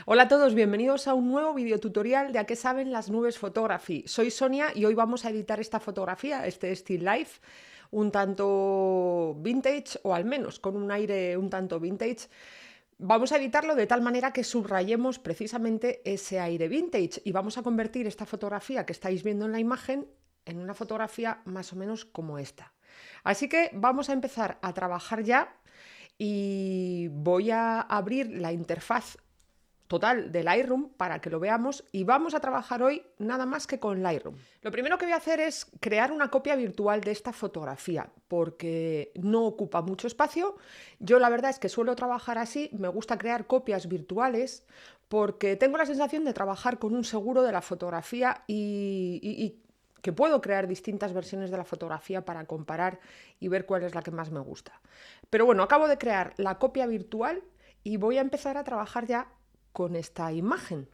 Hola a todos, bienvenidos a un nuevo videotutorial de A qué saben las nubes photography. Soy Sonia y hoy vamos a editar esta fotografía, este still life, un tanto vintage o al menos con un aire un tanto vintage. Vamos a editarlo de tal manera que subrayemos precisamente ese aire vintage y vamos a convertir esta fotografía que estáis viendo en la imagen en una fotografía más o menos como esta. Así que vamos a empezar a trabajar ya y voy a abrir la interfaz total de Lightroom para que lo veamos y vamos a trabajar hoy nada más que con Lightroom. Lo primero que voy a hacer es crear una copia virtual de esta fotografía porque no ocupa mucho espacio. Yo la verdad es que suelo trabajar así, me gusta crear copias virtuales porque tengo la sensación de trabajar con un seguro de la fotografía y que puedo crear distintas versiones de la fotografía para comparar y ver cuál es la que más me gusta. Pero bueno, acabo de crear la copia virtual y voy a empezar a trabajar ya con esta imagen.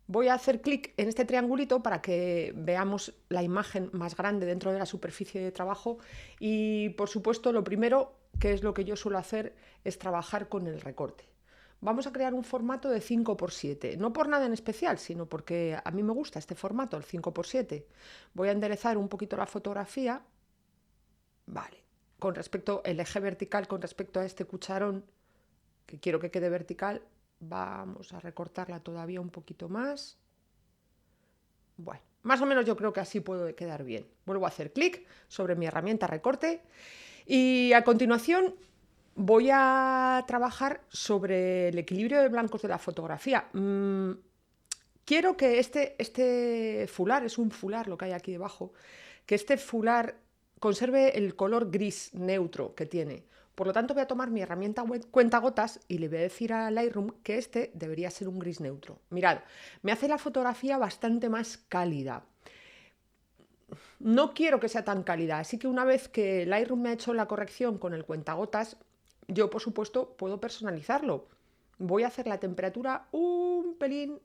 Voy a hacer clic en este triangulito para que veamos la imagen más grande dentro de la superficie de trabajo y, por supuesto, lo primero, que es lo que yo suelo hacer, es trabajar con el recorte. Vamos a crear un formato de 5×7, no por nada en especial, sino porque a mí me gusta este formato, el 5×7. Voy a enderezar un poquito la fotografía. Vale, con respecto al eje vertical, con respecto a este cucharón, que quiero que quede vertical, vamos a recortarla todavía un poquito más. Bueno, más o menos yo creo que así puede quedar bien. Vuelvo a hacer clic sobre mi herramienta recorte y a continuación voy a trabajar sobre el equilibrio de blancos de la fotografía. Quiero que este fular, es un fular lo que hay aquí debajo, que este fular conserve el color gris neutro que tiene. Por lo tanto, voy a tomar mi herramienta cuentagotas y le voy a decir a Lightroom que este debería ser un gris neutro. Mirad, me hace la fotografía bastante más cálida. No quiero que sea tan cálida, así que una vez que Lightroom me ha hecho la corrección con el cuentagotas, yo por supuesto puedo personalizarlo. Voy a hacer la temperatura un pelín,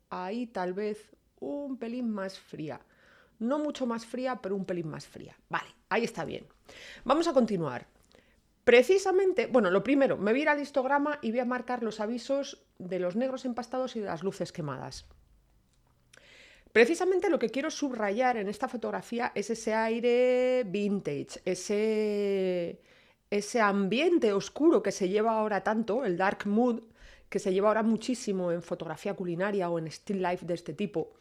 ahí tal vez un pelín más fría. No mucho más fría, pero un pelín más fría. Vale, ahí está bien. Vamos a continuar. Precisamente, bueno, lo primero, me voy a ir al histograma y voy a marcar los avisos de los negros empastados y de las luces quemadas. Precisamente lo que quiero subrayar en esta fotografía es ese aire vintage, ese ambiente oscuro que se lleva ahora tanto, el dark mood, que se lleva ahora muchísimo en fotografía culinaria o en still life de este tipo.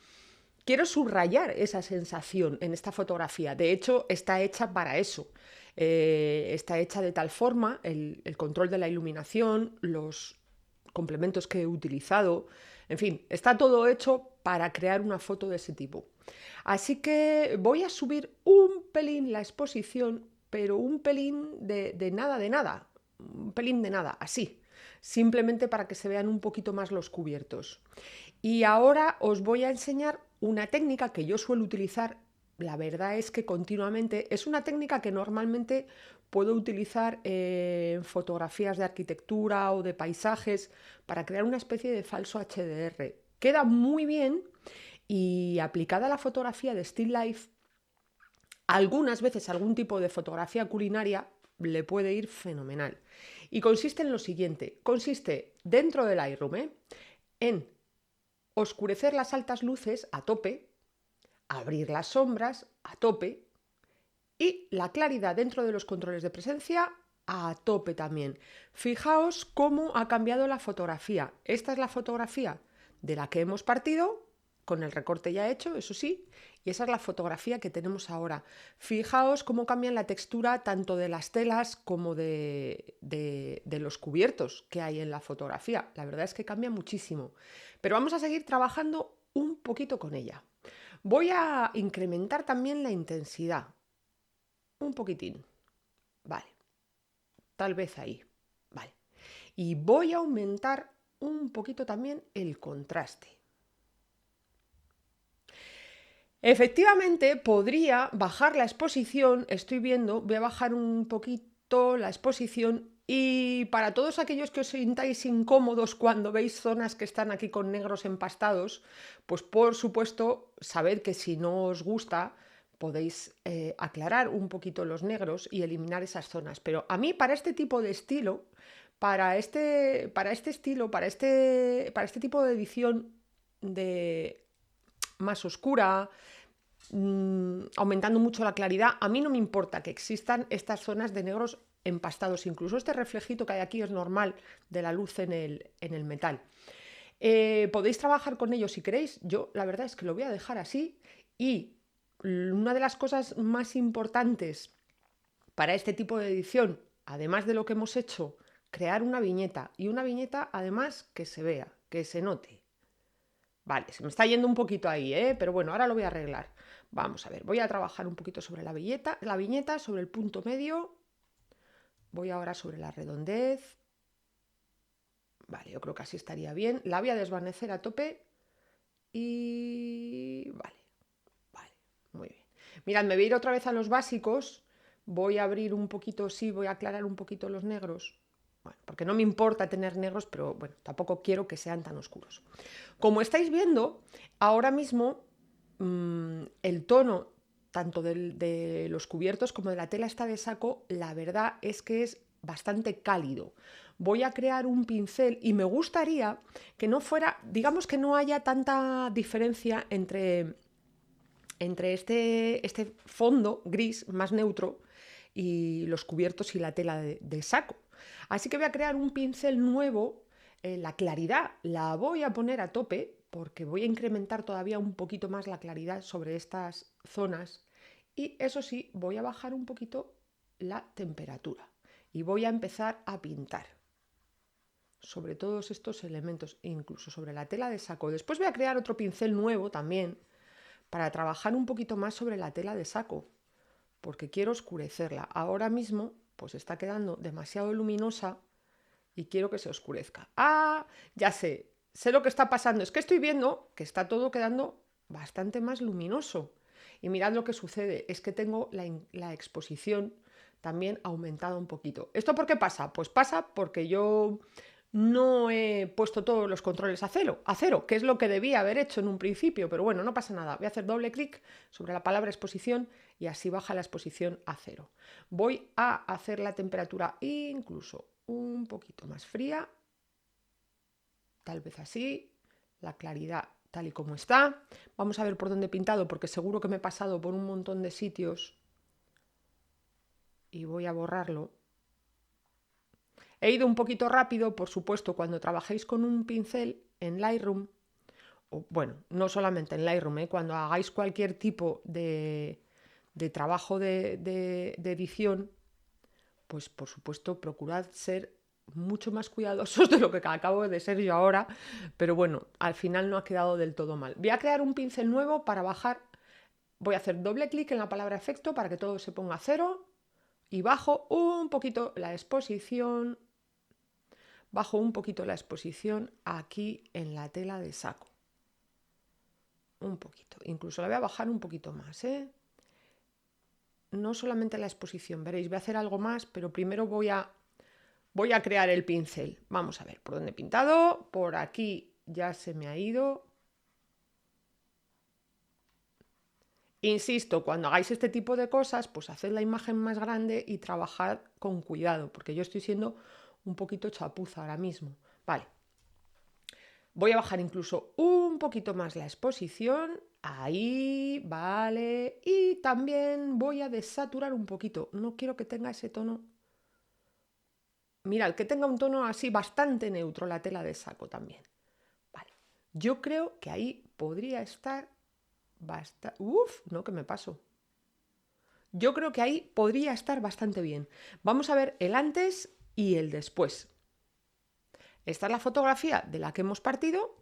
Quiero subrayar esa sensación en esta fotografía. De hecho, está hecha para eso. Está hecha de tal forma, el control de la iluminación, los complementos que he utilizado, en fin, está todo hecho para crear una foto de ese tipo. Así que voy a subir un pelín la exposición, pero un pelín de nada, un pelín de nada, así, simplemente para que se vean un poquito más los cubiertos. Y ahora os voy a enseñar una técnica que yo suelo utilizar. La verdad es que continuamente es una técnica que normalmente puedo utilizar en fotografías de arquitectura o de paisajes para crear una especie de falso HDR. Queda muy bien y aplicada a la fotografía de still life, algunas veces algún tipo de fotografía culinaria le puede ir fenomenal. Y consiste en lo siguiente, consiste dentro del Lightroom en oscurecer las altas luces a tope, abrir las sombras a tope y la claridad dentro de los controles de presencia a tope también. Fijaos cómo ha cambiado la fotografía. Esta es la fotografía de la que hemos partido, con el recorte ya hecho, eso sí, y esa es la fotografía que tenemos ahora. Fijaos cómo cambian la textura tanto de las telas como de los cubiertos que hay en la fotografía. La verdad es que cambia muchísimo. Pero vamos a seguir trabajando un poquito con ella. Voy a incrementar también la intensidad. Un poquitín. Vale. Tal vez ahí. Vale. Y voy a aumentar un poquito también el contraste. Efectivamente, podría bajar la exposición, estoy viendo, voy a bajar un poquito la exposición y para todos aquellos que os sintáis incómodos cuando veis zonas que están aquí con negros empastados, pues por supuesto, sabed que si no os gusta, podéis aclarar un poquito los negros y eliminar esas zonas. Pero a mí, para este tipo de estilo, para este estilo, para este tipo de edición más oscura, aumentando mucho la claridad, a mí no me importa que existan estas zonas de negros empastados. Incluso este reflejito que hay aquí es normal de la luz en el metal. Podéis trabajar con ello si queréis. Yo la verdad es que lo voy a dejar así. Y una de las cosas más importantes para este tipo de edición, además de lo que hemos hecho, crear una viñeta. Y una viñeta además que se vea, que se note. Vale, se me está yendo un poquito ahí, pero bueno, ahora lo voy a arreglar. Vamos a ver, voy a trabajar un poquito sobre la viñeta, sobre el punto medio. Voy ahora sobre la redondez. Vale, yo creo que así estaría bien. La voy a desvanecer a tope. Y vale, muy bien. Mirad, me voy a ir otra vez a los básicos. Voy a abrir un poquito, sí, voy a aclarar un poquito los negros. Bueno, porque no me importa tener negros, pero bueno, tampoco quiero que sean tan oscuros. Como estáis viendo, ahora mismo el tono tanto de los cubiertos como de la tela esta de saco, la verdad es que es bastante cálido. Voy a crear un pincel y me gustaría que no fuera, digamos que no haya tanta diferencia entre este fondo gris más neutro y los cubiertos y la tela de saco. Así que voy a crear un pincel nuevo. La claridad la voy a poner a tope porque voy a incrementar todavía un poquito más la claridad sobre estas zonas. Y eso sí, voy a bajar un poquito la temperatura y voy a empezar a pintar sobre todos estos elementos, incluso sobre la tela de saco. Después voy a crear otro pincel nuevo también para trabajar un poquito más sobre la tela de saco, porque quiero oscurecerla. Ahora mismo pues está quedando demasiado luminosa y quiero que se oscurezca. ¡Ah! Ya sé lo que está pasando. Es que estoy viendo que está todo quedando bastante más luminoso. Y mirad lo que sucede, es que tengo la exposición también aumentada un poquito. ¿Esto por qué pasa? Pues pasa porque yo no he puesto todos los controles a cero, que es lo que debía haber hecho en un principio, pero bueno, no pasa nada. Voy a hacer doble clic sobre la palabra exposición y así baja la exposición a 0. Voy a hacer la temperatura incluso un poquito más fría, tal vez así, la claridad tal y como está. Vamos a ver por dónde he pintado, porque seguro que me he pasado por un montón de sitios y voy a borrarlo. He ido un poquito rápido, por supuesto, cuando trabajéis con un pincel en Lightroom, o bueno, no solamente en Lightroom, cuando hagáis cualquier tipo de trabajo de edición, pues por supuesto procurad ser mucho más cuidadosos de lo que acabo de ser yo ahora, pero bueno, al final no ha quedado del todo mal. Voy a crear un pincel nuevo para bajar, voy a hacer doble clic en la palabra efecto para que todo se ponga a 0 y bajo un poquito la exposición. Bajo un poquito la exposición aquí en la tela de saco. Un poquito. Incluso la voy a bajar un poquito más, No solamente la exposición, veréis, voy a hacer algo más, pero primero voy a crear el pincel. Vamos a ver, ¿por dónde he pintado? Por aquí ya se me ha ido. Insisto, cuando hagáis este tipo de cosas, pues haced la imagen más grande y trabajad con cuidado, porque yo estoy siendo un poquito chapuza ahora mismo. Vale. Voy a bajar incluso un poquito más la exposición. Ahí, vale. Y también voy a desaturar un poquito. No quiero que tenga ese tono. Mirad, que tenga un tono así bastante neutro la tela de saco también. Vale. Yo creo que ahí podría estar bastante... Uf, no, que me paso. Yo creo que ahí podría estar bastante bien. Vamos a ver el antes y el después. Esta es la fotografía de la que hemos partido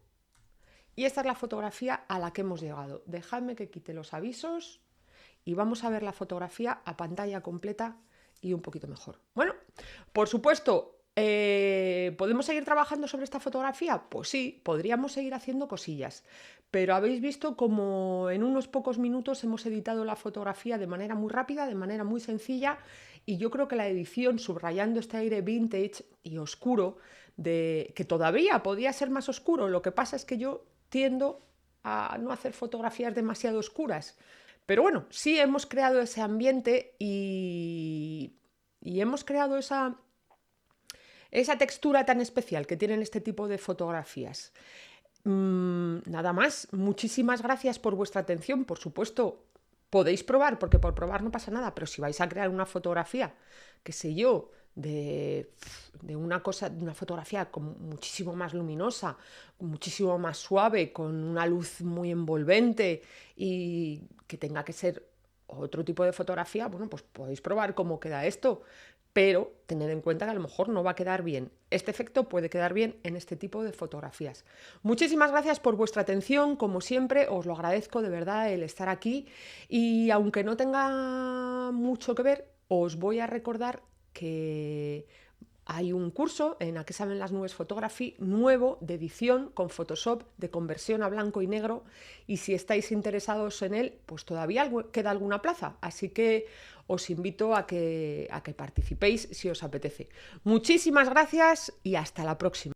y esta es la fotografía a la que hemos llegado. Dejadme que quite los avisos y vamos a ver la fotografía a pantalla completa y un poquito mejor. Bueno, por supuesto, ¿podemos seguir trabajando sobre esta fotografía? Pues sí, podríamos seguir haciendo cosillas, pero habéis visto como en unos pocos minutos hemos editado la fotografía de manera muy rápida, de manera muy sencilla, y yo creo que la edición, subrayando este aire vintage y oscuro, que todavía podía ser más oscuro, lo que pasa es que yo tiendo a no hacer fotografías demasiado oscuras. Pero bueno, sí hemos creado ese ambiente y hemos creado esa textura tan especial que tienen este tipo de fotografías. Nada más, muchísimas gracias por vuestra atención. Por supuesto, podéis probar, porque por probar no pasa nada, pero si vais a crear una fotografía, qué sé yo, de una cosa, de una fotografía muchísimo más luminosa, muchísimo más suave, con una luz muy envolvente y que tenga que ser otro tipo de fotografía, bueno, pues podéis probar cómo queda esto, pero tened en cuenta que a lo mejor no va a quedar bien. Este efecto puede quedar bien en este tipo de fotografías. Muchísimas gracias por vuestra atención, como siempre, os lo agradezco de verdad el estar aquí y aunque no tenga mucho que ver, os voy a recordar que hay un curso en A qué saben las nubes Photography nuevo de edición con Photoshop de conversión a blanco y negro y si estáis interesados en él, pues todavía queda alguna plaza, así que os invito a que participéis si os apetece. Muchísimas gracias y hasta la próxima.